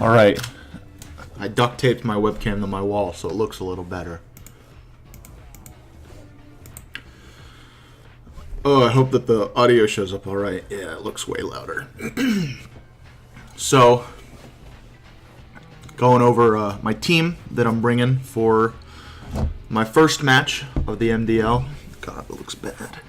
Alright. I duct taped my webcam to my wall so it looks a little better. Oh, I hope that the audio shows up alright. Yeah, it looks way louder. So, going over my team that I'm bringing for my first match of the MDL. God, it looks bad.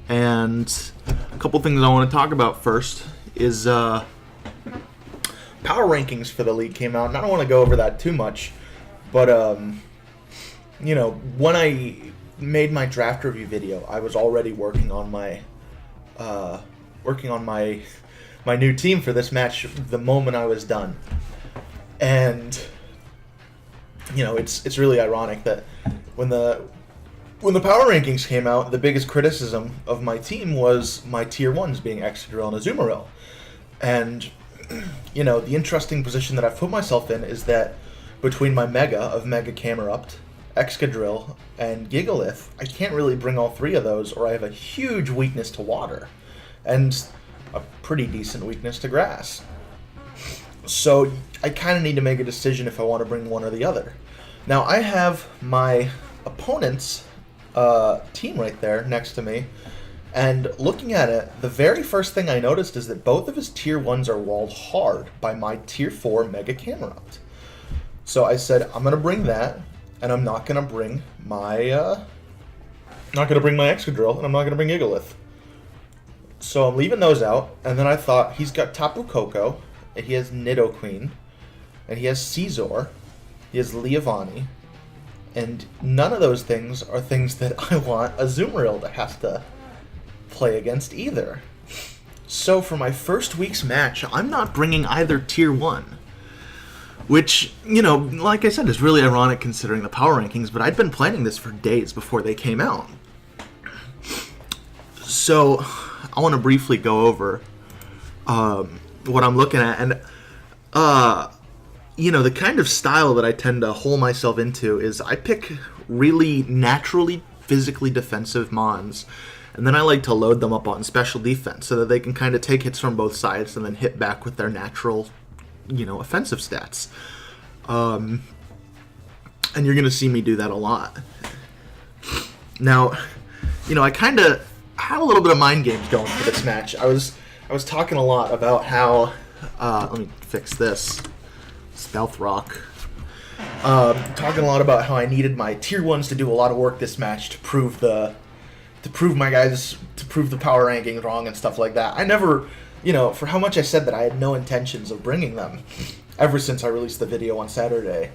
And a couple things I want to talk about first is power rankings for the league came out, and I don't want to go over that too much, but you know, when I made my draft review video, I was already working on my my new team for this match the moment I was done. And you know, it's really ironic that when the power rankings came out, the biggest criticism of my team was my tier 1s being Excadrill and Azumarill. And, you know, the interesting position that I've put myself in is that between my Mega of Mega Camerupt, Excadrill, and Gigalith, I can't really bring all three of those, or I have a huge weakness to water, and a pretty decent weakness to grass. So I kind of need to make a decision if I want to bring one or the other. Now, I have my opponent's team right there next to me, and looking at it, the very first thing I noticed is that both of his tier 1s are walled hard by my tier 4 Mega Camerupt. So I said, I'm going to bring that, and I'm not going to bring my Excadrill, and I'm not going to bring Gigalith. So I'm leaving those out, and then I thought, he's got Tapu Koko, and he has Nidoqueen, and he has Scizor, he has Leavanny, and none of those things are things that I want Azumarill to have to play against either. So for my first week's match, I'm not bringing either tier 1. Which, you know, like I said, is really ironic considering the power rankings, but I'd been planning this for days before they came out. So I want to briefly go over what I'm looking at. And you know, the kind of style that I tend to hole myself into is I pick really naturally physically defensive mons, and then I like to load them up on special defense so that they can kind of take hits from both sides and then hit back with their natural, you know, offensive stats. And you're going to see me do that a lot. Now, you know, I kind of had a little bit of mind games going for this match. I was talking a lot about how, let me fix this. Stealth Rock. Talking a lot about how I needed my tier 1s to do a lot of work this match to prove the power rankings wrong and stuff like that. I never, you know, for how much I said that I had no intentions of bringing them ever since I released the video on Saturday.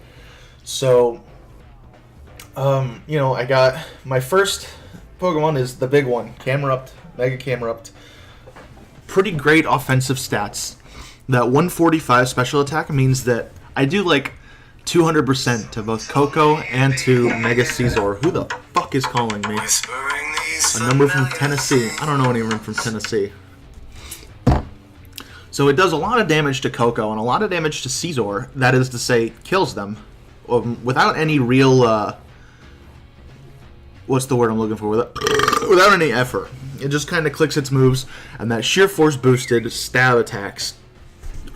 So, you know, I got my first Pokemon is the big one, Camerupt, Mega Camerupt. Pretty great offensive stats. That 145 special attack means that I do like 200% to both Koko and to Mega Scizor. Who the fuck is calling me? A number from Tennessee. I don't know anyone from Tennessee. So it does a lot of damage to Koko and a lot of damage to Scizor. That is to say, kills them without any real. What's the word I'm looking for? Without any effort. It just kind of clicks its moves, and that sheer force boosted stab attacks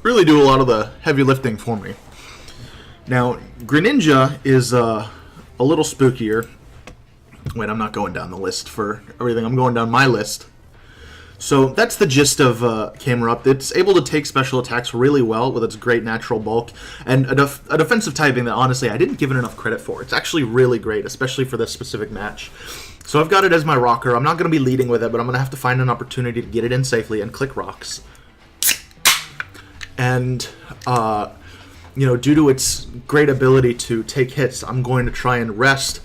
really do a lot of the heavy lifting for me. Now, Greninja is a little spookier. Wait, I'm not going down the list for everything. I'm going down my list. So that's the gist of Camerupt. It's able to take special attacks really well with its great natural bulk, and a defensive typing that, honestly, I didn't give it enough credit for. It's actually really great, especially for this specific match. So I've got it as my rocker. I'm not going to be leading with it, but I'm going to have to find an opportunity to get it in safely and click rocks. And, you know, due to its great ability to take hits, I'm going to try and rest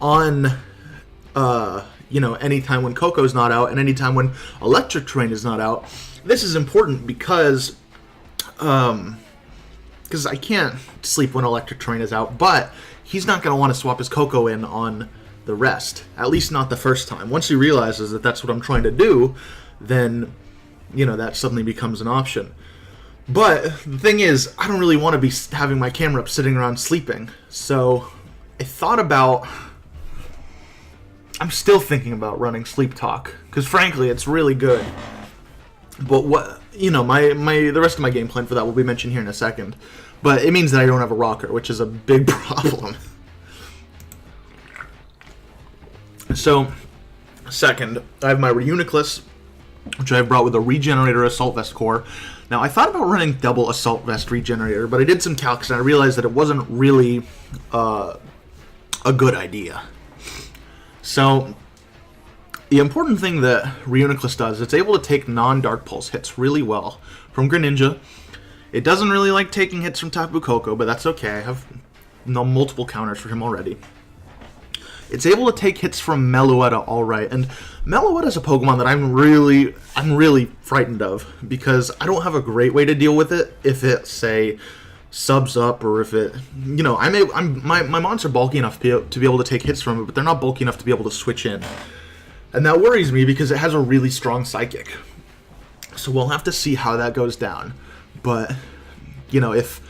on, you know, anytime when Koko's not out and anytime when Electric Terrain is not out. This is important because I can't sleep when Electric Terrain is out, but he's not going to want to swap his Koko in on the rest, at least not the first time. Once he realizes that that's what I'm trying to do, then, you know, that suddenly becomes an option. But the thing is, I don't really want to be having my camera up sitting around sleeping. So I thought about... I'm still thinking about running Sleep Talk, because frankly, it's really good. But the rest of my game plan for that will be mentioned here in a second. But it means that I don't have a rocker, which is a big problem. So, second, I have my Reuniclus, which I've brought with a Regenerator Assault Vest core. Now, I thought about running double Assault Vest Regenerator, but I did some calcs and I realized that it wasn't really a good idea. So, the important thing that Reuniclus does, it's able to take non-Dark Pulse hits really well from Greninja. It doesn't really like taking hits from Tapu Koko, but that's okay. I have multiple counters for him already. It's able to take hits from Meloetta alright, and Meloetta is a Pokemon that I'm really frightened of, because I don't have a great way to deal with it if it, say, subs up, or if it, my mons are bulky enough to be able to take hits from it, but they're not bulky enough to be able to switch in. And that worries me because it has a really strong Psychic. So we'll have to see how that goes down. But, if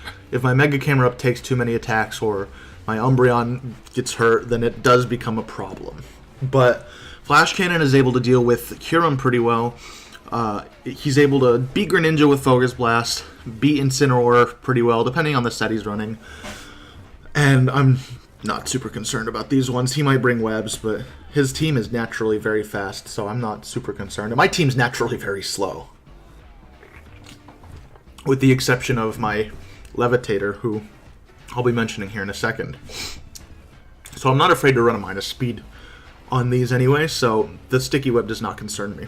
my Mega Camera Up takes too many attacks, or my Umbreon gets hurt, then it does become a problem. But Flash Cannon is able to deal with Kyurem pretty well. He's able to beat Greninja with Focus Blast, beat Incineroar pretty well, depending on the set he's running. And I'm not super concerned about these ones. He might bring webs, but his team is naturally very fast, so I'm not super concerned. And my team's naturally very slow, with the exception of my Levitator, who I'll be mentioning here in a second. So I'm not afraid to run a minus speed on these anyway, so the Sticky Web does not concern me.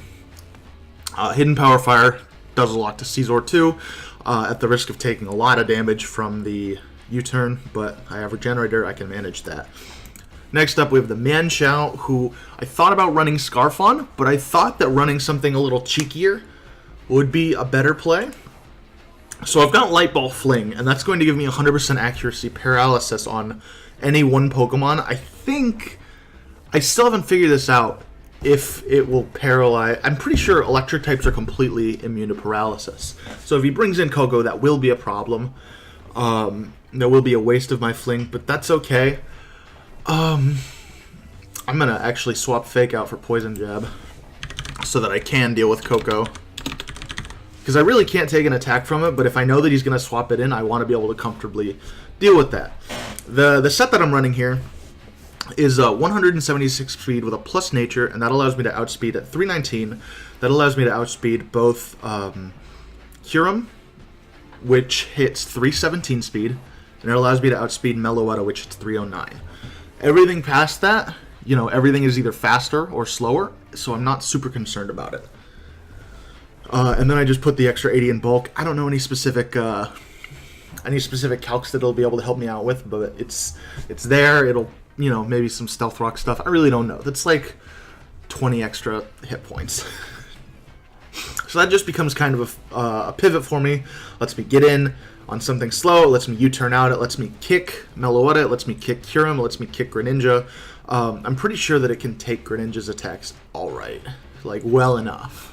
Hidden Power Fire does a lot to Scizor too, at the risk of taking a lot of damage from the U-turn, but I have Regenerator, I can manage that. Next up, we have the Manchow, who I thought about running Scarf on, but I thought that running something a little cheekier would be a better play. So I've got Light Ball Fling, and that's going to give me 100% accuracy paralysis on any one Pokemon. I think I still haven't figured this out, if it will paralyze. I'm pretty sure electric types are completely immune to paralysis. So if he brings in Koko, that will be a problem. There will be a waste of my Fling, but that's okay. I'm going to actually swap Fake Out for Poison Jab so that I can deal with Koko. Because I really can't take an attack from it, but if I know that he's going to swap it in, I want to be able to comfortably deal with that. The set that I'm running here is 176 speed with a plus nature, and that allows me to outspeed at 319. That allows me to outspeed both Kyurem, which hits 317 speed, and it allows me to outspeed Meloetta, which hits 309. Everything past that, everything is either faster or slower, so I'm not super concerned about it. And then I just put the extra 80 in bulk. I don't know any specific calcs that it'll be able to help me out with, but it's there. It'll, maybe some Stealth Rock stuff. I really don't know. That's like 20 extra hit points. So that just becomes kind of a pivot for me. Lets me get in on something slow. It lets me U-turn out. It lets me kick Meloetta. It lets me kick Kyurem. It lets me kick Greninja. I'm pretty sure that it can take Greninja's attacks alright. Well enough.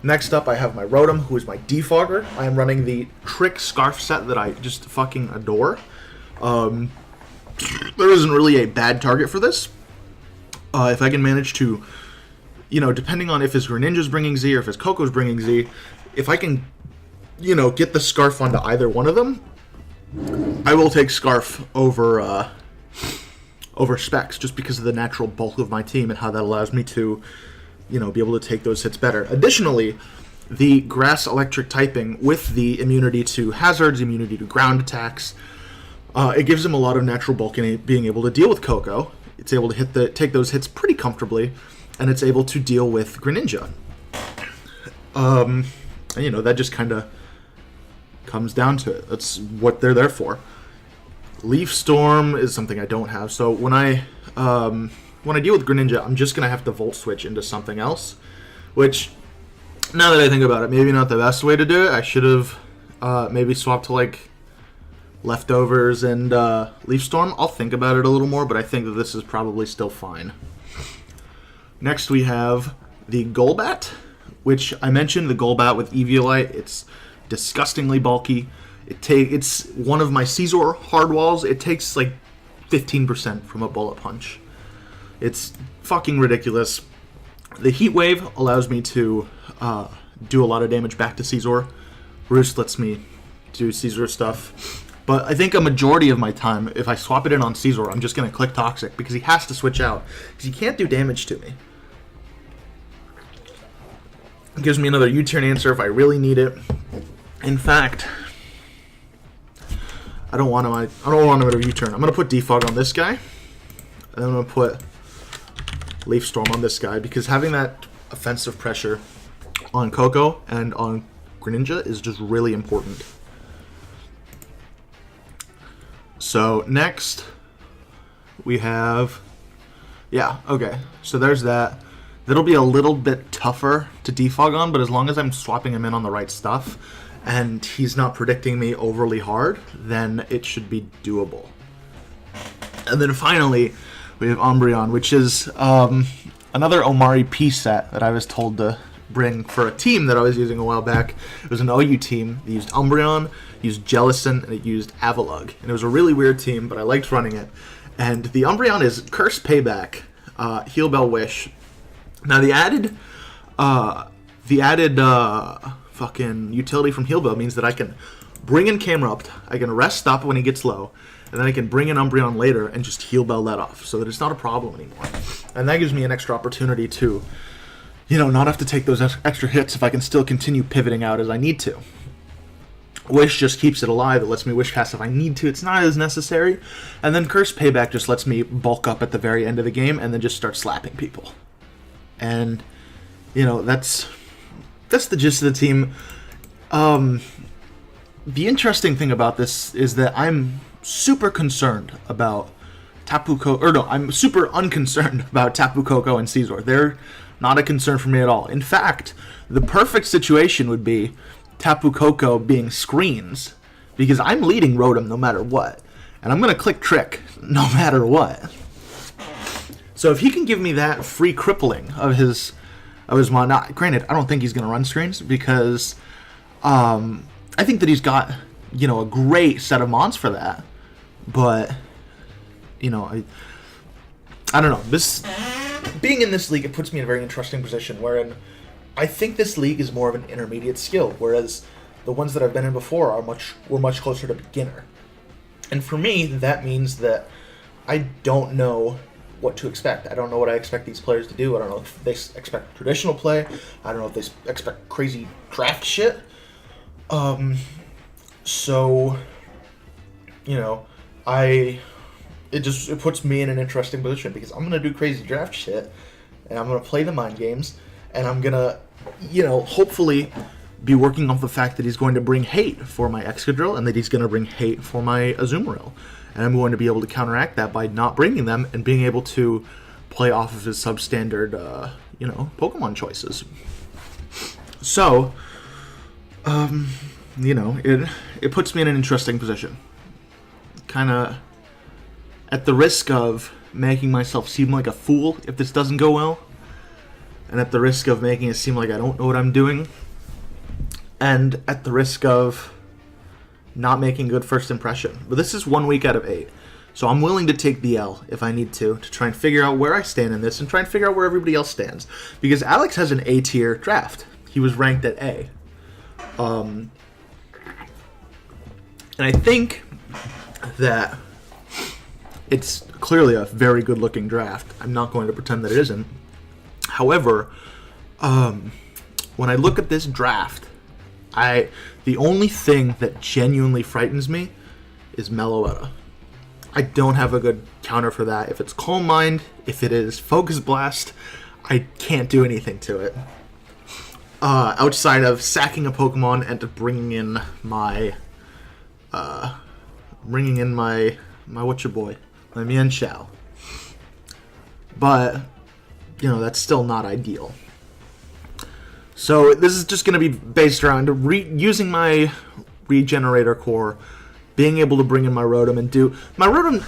Next up, I have my Rotom, who is my Defogger. I am running the Trick Scarf set that I just fucking adore. There isn't really a bad target for this. If I can manage to, depending on if his Greninja's bringing Z or if his Koko's bringing Z, if I can, get the Scarf onto either one of them, I will take Scarf over Specs, just because of the natural bulk of my team and how that allows me to be able to take those hits better. Additionally, the Grass Electric typing with the immunity to hazards, immunity to ground attacks, it gives him a lot of natural bulk in being able to deal with Koko. It's able to take those hits pretty comfortably, and it's able to deal with Greninja. That just kind of comes down to it. That's what they're there for. Leaf Storm is something I don't have, so when I deal with Greninja, I'm just going to have to Volt Switch into something else, which, now that I think about it, maybe not the best way to do it. I should have maybe swapped to, Leftovers and Leaf Storm. I'll think about it a little more, but I think that this is probably still fine. Next, we have the Golbat, which I mentioned, the Golbat with Eviolite. It's disgustingly bulky. It's one of my Scizor hard walls. It takes, 15% from a Bullet Punch. It's fucking ridiculous. The Heat Wave allows me to do a lot of damage back to Caesar. Roost lets me do Caesar stuff. But I think a majority of my time, if I swap it in on Caesar, I'm just going to click Toxic because he has to switch out. Because he can't do damage to me. It gives me another U-turn answer if I really need it. In fact, I don't want him to U-turn. I'm going to put Defog on this guy. And I'm going to put Leaf Storm on this guy because having that offensive pressure on Coco and on Greninja is just really important. So next we have, yeah, okay. So there's that. That'll be a little bit tougher to defog on, but as long as I'm swapping him in on the right stuff and he's not predicting me overly hard, then it should be doable. And then finally, we have Umbreon, which is another Omari P set that I was told to bring for a team that I was using a while back. It was an OU team. They used Umbreon, used Jellicent, and it used Avalugg. And it was a really weird team, but I liked running it. And the Umbreon is Curse Payback, Heal Bell Wish. Now the added fucking utility from Heal Bell means that I can bring in Camerupt, I can rest stop when he gets low, and then I can bring in Umbreon later and just Heal Bell that off, so that it's not a problem anymore. And that gives me an extra opportunity to, you know, not have to take those extra hits if I can still continue pivoting out as I need to. Wish just keeps it alive. It lets me Wish Pass if I need to. It's not as necessary. And then Curse Payback just lets me bulk up at the very end of the game and then just start slapping people. And, you know, that's the gist of the team. The interesting thing about this is that I'm super concerned about Tapu Koko, or no, I'm super unconcerned about Tapu Koko and Caesar. They're not a concern for me at all. In fact, the perfect situation would be Tapu Koko being screens, because I'm leading Rotom no matter what, and I'm going to click Trick no matter what. So if he can give me that free crippling of his mon, now, granted, I don't think he's going to run screens because I think that he's got, you know, a great set of mons for that, but you know, I don't know. This being in this league, it puts me in a very interesting position wherein I think this league is more of an intermediate skill, whereas the ones that I've been in before were much closer to beginner. And for me, that means that I don't know what to expect. I don't know what I expect these players to do. I don't know if they expect traditional play. I don't know if they expect crazy draft shit. So, you know, it puts me in an interesting position because I'm gonna do crazy draft shit, and I'm gonna play the mind games, and I'm gonna, you know, hopefully be working off the fact that he's going to bring hate for my Excadrill and that he's going to bring hate for my Azumarill. And I'm going to be able to counteract that by not bringing them and being able to play off of his substandard, you know, Pokemon choices. So, you know, it puts me in an interesting position. Kind of at the risk of making myself seem like a fool if this doesn't go well, and at the risk of making it seem like I don't know what I'm doing, and at the risk of not making good first impression. But this is 1 week out of 8, so I'm willing to take the L if I need to try and figure out where I stand in this and try and figure out where everybody else stands. Because Alex has an A tier draft. He was ranked at A. And I think that it's clearly a very good looking draft. I'm not going to pretend that it isn't. However, when I look at this draft, the only thing that genuinely frightens me is Meloetta. I don't have a good counter for that. If it's Calm Mind, if it is Focus Blast, I can't do anything to it. Outside of sacking a Pokemon and bringing in my whatchaboy, my Mienshao. But, you know, that's still not ideal. So this is just going to be based around using my Regenerator Core, being able to bring in my Rotom and do... My Rotom,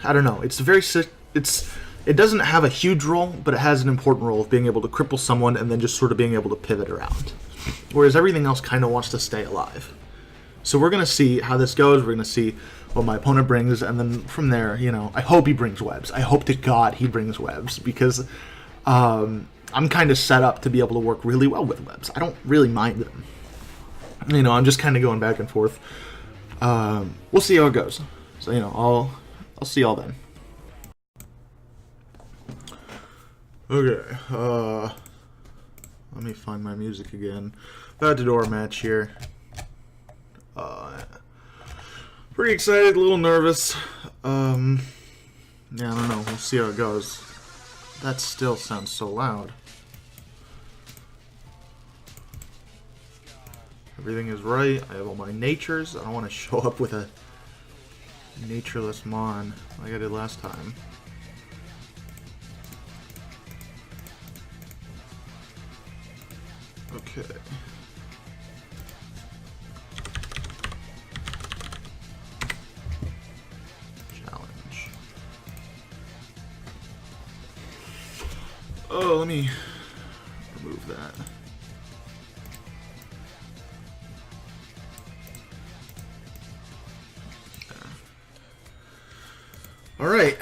I don't know, it doesn't have a huge role, but it has an important role of being able to cripple someone and then just sort of being able to pivot around. Whereas everything else kind of wants to stay alive. So we're going to see how this goes, we're going to see what my opponent brings, and then from there, you know, I hope he brings webs. I hope to God he brings webs, because I'm kind of set up to be able to work really well with webs. I don't really mind them. You know, I'm just kind of going back and forth. We'll see how it goes. So, you know, I'll see y'all then. Okay, let me find my music again. About to do our match here. Pretty excited, a little nervous. Yeah, I don't know. We'll see how it goes. That still sounds so loud. Everything is right. I have all my natures. I don't want to show up with a natureless mon like I did last time. Okay. Challenge. Oh, let me remove that. There. All right.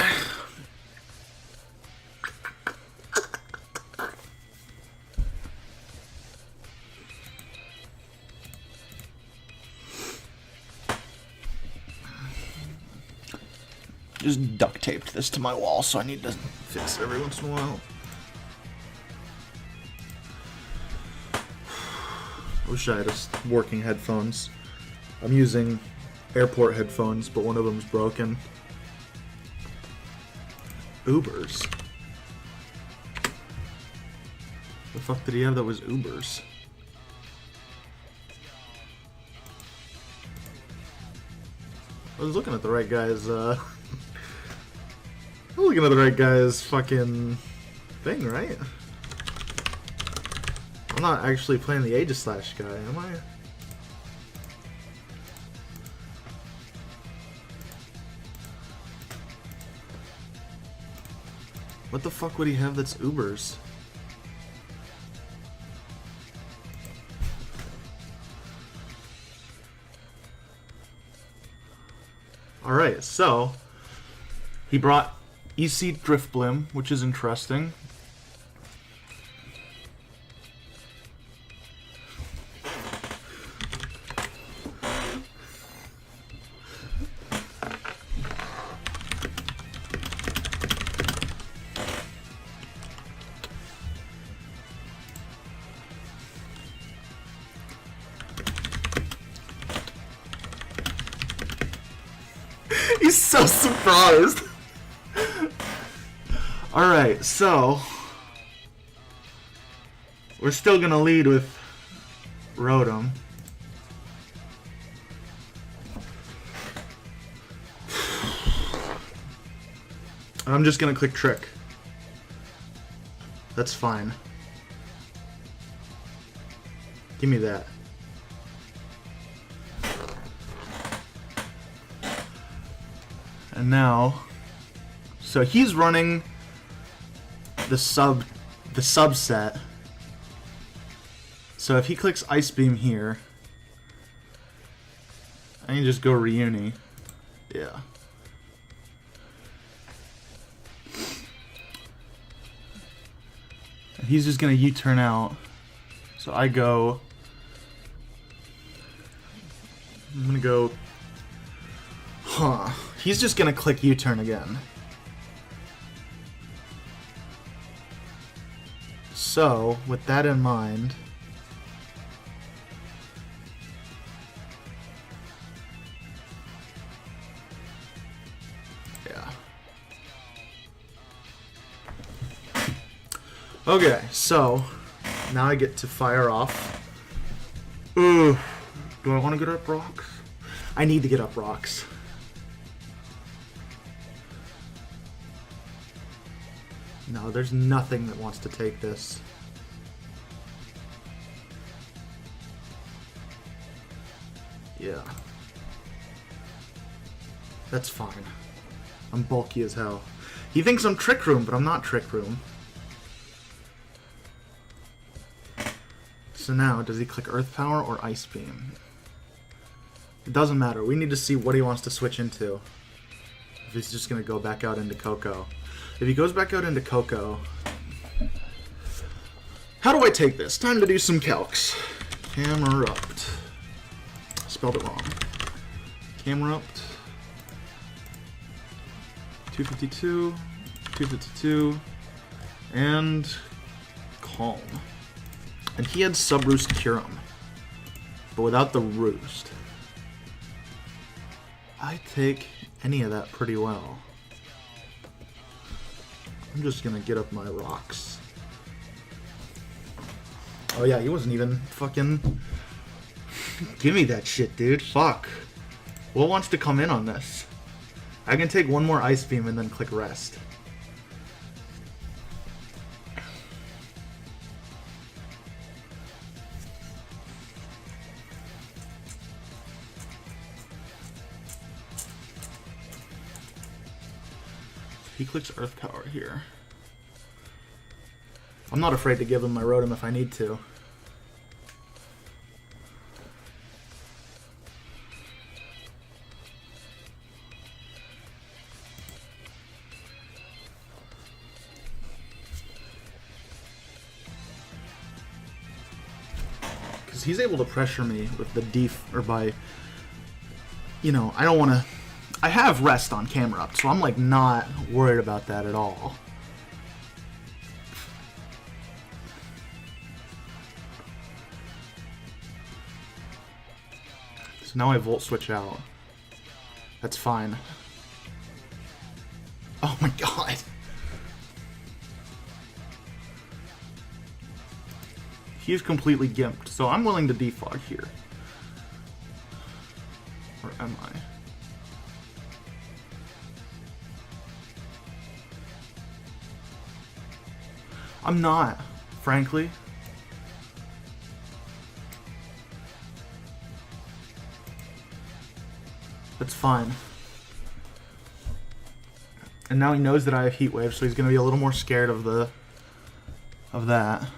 Just duct taped this to my wall, so I need to fix it every once in a while. I wish I had working headphones. I'm using airport headphones, but one of them's broken. Ubers. The fuck did he have that was Ubers? I was looking at the right guy's, I'm looking at the right guy's fucking thing, right? I'm not actually playing the Aegislash guy, am I? What the fuck would he have that's Ubers? Alright, so he brought EC Driftblim, which is interesting. He's so surprised. Alright, so we're still gonna lead with Rotom. I'm just gonna click Trick. That's fine. Give me that. And now, so he's running the subset. So if he clicks Ice Beam here, I can just go Reuni. Yeah. And he's just gonna U-turn out. So I go. I'm gonna go. Huh. He's just gonna click U-turn again. So, with that in mind, yeah. Okay, so now I get to fire off. Ooh, do I want to get up rocks? I need to get up rocks. No, there's nothing that wants to take this. Yeah. That's fine. I'm bulky as hell. He thinks I'm Trick Room, but I'm not Trick Room. So now, does he click Earth Power or Ice Beam? It doesn't matter. We need to see what he wants to switch into. If he's just going to go back out into Coco. If he goes back out into Coco, How do I take this? Time to do some calcs. Camerupt. Spelled it wrong. Camerupt. 252, 252, and Calm. And he had Subroost Curum, but without the Roost. I take any of that pretty well. I'm just gonna get up my rocks. Oh yeah, he wasn't even fucking... Give me that shit, dude. Fuck. What wants to come in on this? I can take one more Ice Beam and then click Rest. He clicks Earth Power here. I'm not afraid to give him my Rotom if I need to. Because he's able to pressure me with the def, or by, you know, I don't want to... I have Rest on Camerupt, so I'm like not worried about that at all. So now I Volt Switch out. That's fine. Oh my god! He's completely gimped, so I'm willing to defog here. Or am I? I'm not, frankly. That's fine. And now he knows that I have Heat Wave, so he's gonna be a little more scared of that.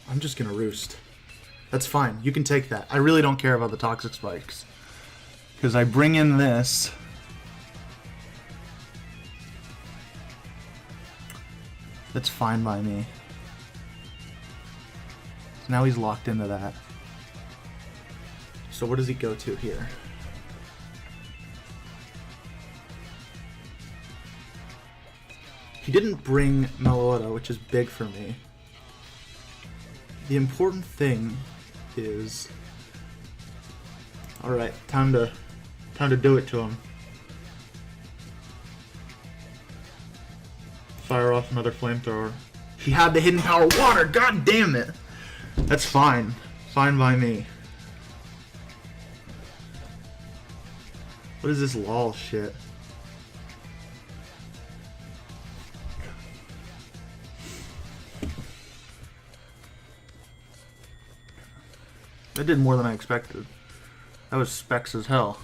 I'm just gonna Roost. That's fine. You can take that. I really don't care about the Toxic Spikes. Because I bring in this. That's fine by me. So now he's locked into that. So where does he go to here? He didn't bring Meloetta, which is big for me. The important thing is... Alright, time to do it to him. Fire off another Flamethrower. He had the Hidden Power Water, god damn it! That's fine. Fine by me. What is this lol shit? That did more than I expected. That was specs as hell.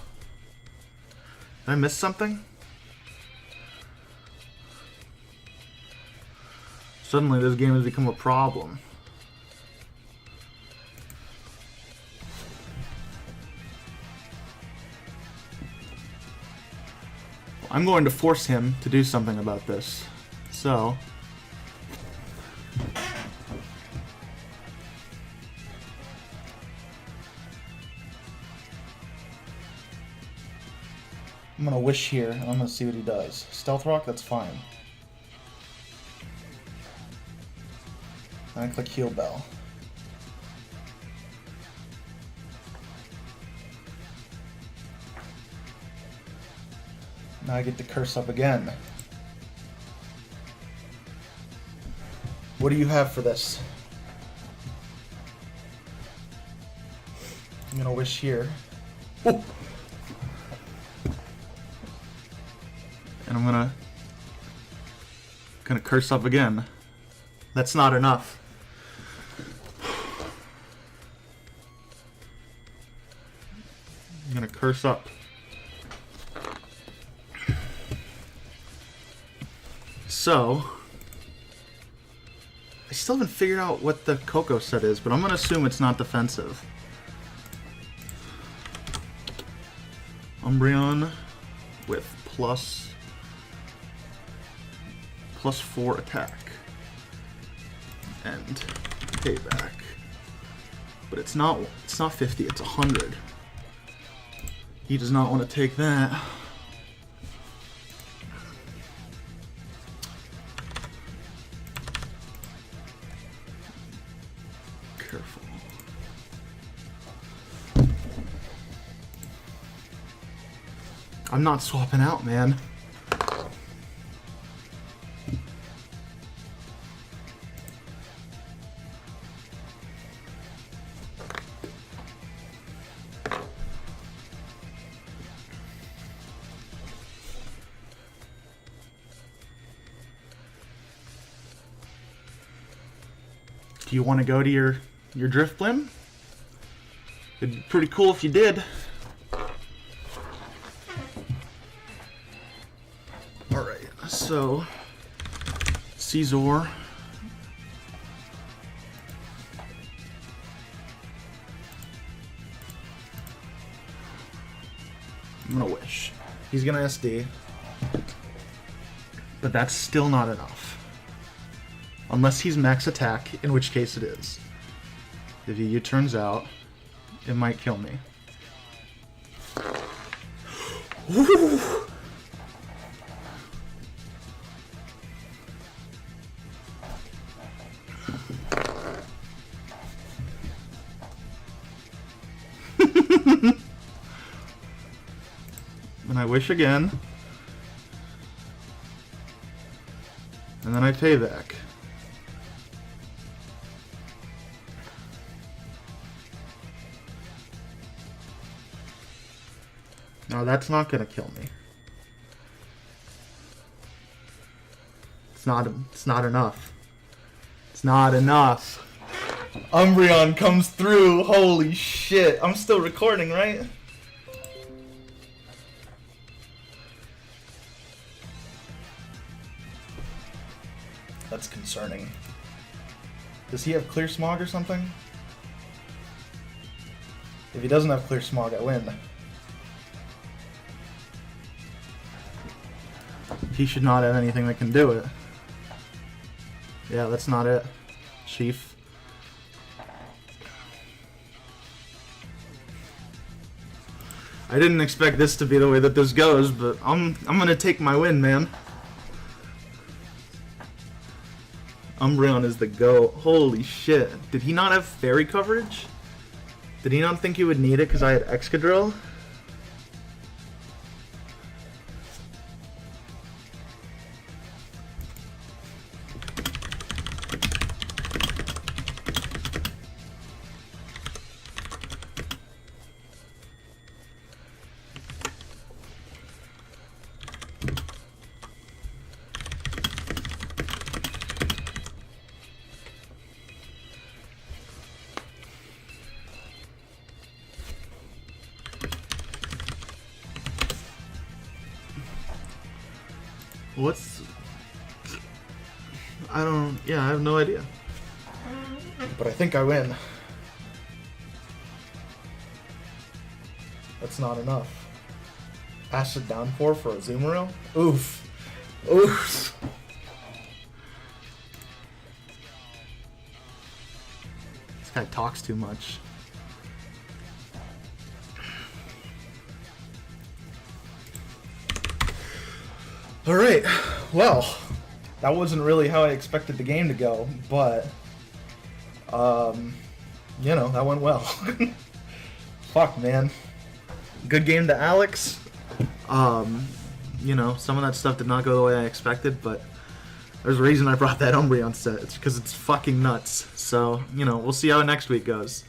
Did I miss something? Suddenly this game has become a problem. I'm going to force him to do something about this. So... I'm gonna Wish here, and I'm gonna see what he does. Stealth Rock, that's fine. And I click Heal Bell. Now I get to curse up again. What do you have for this? I'm gonna Wish here. Ooh. And I'm gonna curse up again. That's not enough. I'm gonna curse up. So, I still haven't figured out what the Coco set is, but I'm gonna assume it's not defensive. Umbreon with plus +4 attack. And payback. But it's not 50, it's 100. He does not want to take that. Careful. I'm not swapping out, man. Do you want to go to your drift blim? It'd be pretty cool if you did. Alright, so Caesar. I'm gonna wish. He's gonna SD. But that's still not enough. Unless he's max attack, in which case it is. If he U-turns out, it might kill me. Woo! And I wish again. And then I payback. No, that's not gonna kill me. It's not enough. It's not enough. Umbreon comes through. Holy shit. I'm still recording, right? That's concerning. Does he have clear smog or something? If he doesn't have clear smog, I win. He should not have anything that can do it. Yeah, that's not it, Chief. I didn't expect this to be the way that this goes, but I'm gonna take my win, man. Umbreon is the GOAT. Holy shit. Did he not have fairy coverage? Did he not think he would need it because I had Excadrill? Yeah, I have no idea. But I think I win. That's not enough. Acid Downpour for a Azumarill? Oof. Oof. This guy talks too much. Alright, well, that wasn't really how I expected the game to go, but, you know, that went well. Fuck, man. Good game to Alex. You know, some of that stuff did not go the way I expected, but there's a reason I brought that Umbreon set. It's because it's fucking nuts. So, you know, we'll see how next week goes.